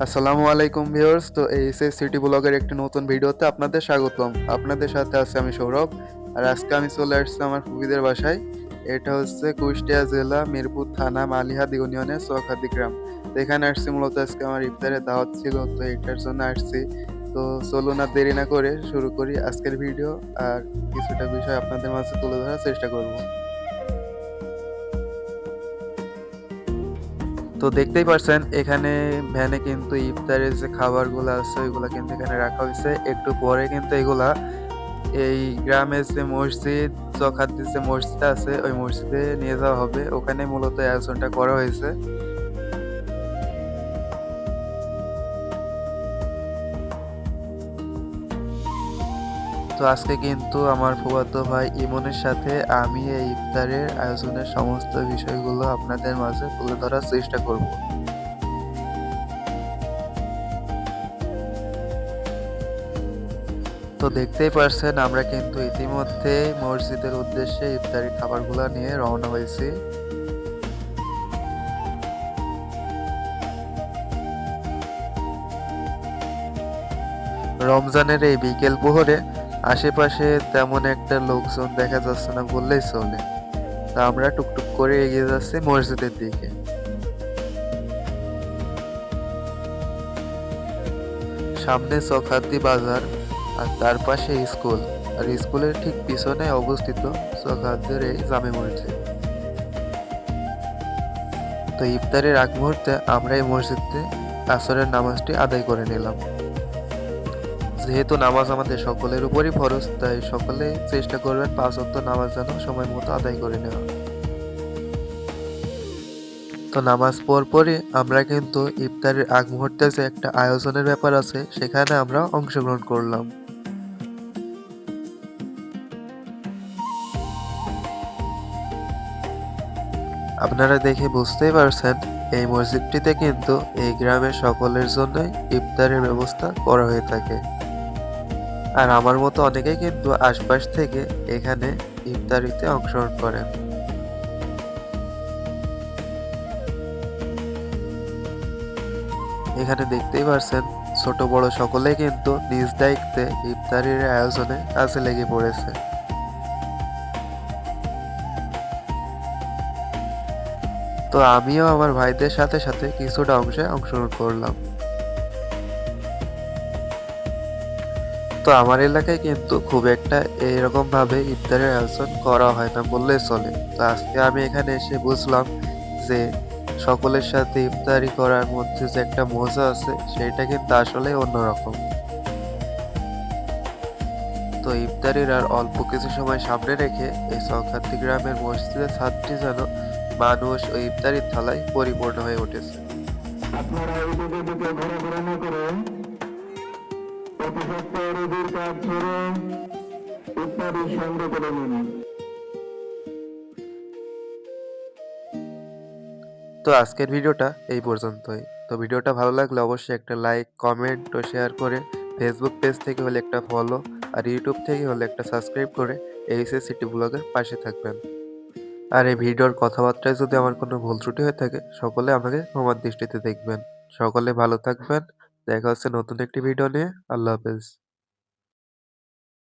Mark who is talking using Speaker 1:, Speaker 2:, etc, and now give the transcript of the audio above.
Speaker 1: আসসালামু আলাইকুম ভিউয়ার্স। তো এইচএস সিটি ব্লগের একটি নতুন ভিডিওতে আপনাদের স্বাগতম। আপনাদের সাথে আছি আমি সৌরভ। আর আজকে আমি চলে আসছি আমার ফুফিদের বাসায়। এটা হচ্ছে কুষ্টিয়া জেলা মিরপুর থানা মালিহাদ ইউনিয়নের চৌখাদি গ্রাম। তো এখানে আসছি মূলত আজকে আমার ইফতারের দাওয়াত ছিল, তো এটার জন্য আসছি। তো চলুন আর দেরি না করে শুরু করি আজকের ভিডিও। আর কিছুটা বিষয় আপনাদের মাঝে তুলে ধরার চেষ্টা করব। তো দেখতেই পারছেন এখানে ভ্যানে কিন্তু ইফতারের যে খাবারগুলো আছে ওইগুলা কিন্তু এখানে রাখা হয়েছে। একটু পরে কিন্তু এগুলা এই গ্রামের যে মসজিদ, চকাদ্দির যে মসজিদ আছে ওই মসজিদে নিয়ে যাওয়া হবে। ওখানে মূলত আয়োজনটা করা হয়েছে। তো আজকে কিন্তু আমার ফুফাতো ভাই ইমনের সাথে আমি এই ইফতারের আয়োজনের সমস্ত বিষয়গুলো আপনাদের মাঝে তুলে ধরার চেষ্টা করব। তো দেখতেই পারছেন আমরা কিন্তু ইতিমধ্যে মসজিদের উদ্দেশ্যে ইফতারি খাবারগুলো নিয়ে রওনা হয়েছি। রমজানের এই বিকেল প্রহরে আশেপাশে তেমন একটা লোকজন দেখা যাচ্ছে না বললেই চলে। তা আমরা টুকটুক করে এগিয়ে যাচ্ছি মসজিদের দিকে। সামনে চৌখাদ্দি বাজার আর তার পাশে স্কুল, আর স্কুলের ঠিক পিছনে অবস্থিত চৌখাদ্দির এই জামে মসজিদ। তো ইফতারের আগ মুহূর্তে আমরা এই মসজিদে আসরের নামাজটি আদায় করে নিলাম। যেহেতু নামাজ আমাদের সকলের উপরই ফরজ, তাই সকলে চেষ্টা করবেন 5 ওয়াক্ত নামাজ যেন সময় মতো আদায় করে নেওয়া। তো নামাজ পড়ে আমরা কিন্তু ইফতারের আগ মুহূর্তে যে একটা আয়োজনের ব্যাপার আছে সেখানে আমরা অংশগ্রহণ করলাম। আপনারা দেখে বুঝতেই পারছেন এই মসজিদটিতে কিন্তু এই গ্রামের সকলের জন্যই ইফতারের ব্যবস্থা করা হয়ে থাকে। আর আমার মতো অনেকেই কিন্তু আশপাশ থেকে এখানে ইফতারিতে অংশগ্রহণ করেন। এখানে দেখতেই পারছেন ছোট বড় সকলেই কিন্তু নিজ দায়িত্বে ইফতারির আয়োজনে কাজে লেগে পড়েছে। তো আমিও আমার ভাইদের সাথে সাথে কিছুটা অংশে অংশগ্রহণ করলাম। তো আমার এলাকায় কিন্তু খুব একটা এইরকম ভাবে ইফতারের আয়োজন করা হয় না বললেই চলে। তো আজকে আমি এখানে এসে বুঝলাম যে সকলের সাথে ইফতারি করার মধ্যে যে একটা মজা আছে সেটা কিন্তু আসলে অন্যরকম। তো ইফতারির আর অল্প কিছু সময় সামনে রেখে এই চৌখাদ্দি গ্রামের মসজিদের ছাদটি যেন মানুষ ও ইফতারির থালায় পরিপূর্ণ হয়ে উঠেছে।
Speaker 2: আপনারা এদিকে দিকে ঘোরাঘুরা না করে প্রতিপক্ষ রোগীর কাজ ছেড়ে ইত্যাদি সংগ্রহ করে নিন।
Speaker 1: তো আজকের ভিডিওটা এই পর্যন্তই। তো ভিডিওটা ভালো লাগলে অবশ্যই একটা লাইক, কমেন্ট ও শেয়ার করে ফেসবুক পেজ থেকে হলে একটা ফলো আর ইউটিউব থেকে হলে একটা সাবস্ক্রাইব করে এইচএস সিটি ব্লগের পাশে থাকবেন। আর এই ভিডিওর কথাবার্তায় যদি আমার কোনো ভুল ত্রুটি হয়ে থাকে সকলে আমাকে ক্ষমার দৃষ্টিতে দেখবেন। সকলে ভালো থাকবেন। দেখা হচ্ছে নতুন একটি ভিডিও নিয়ে। আল্লাহ হাফেজ।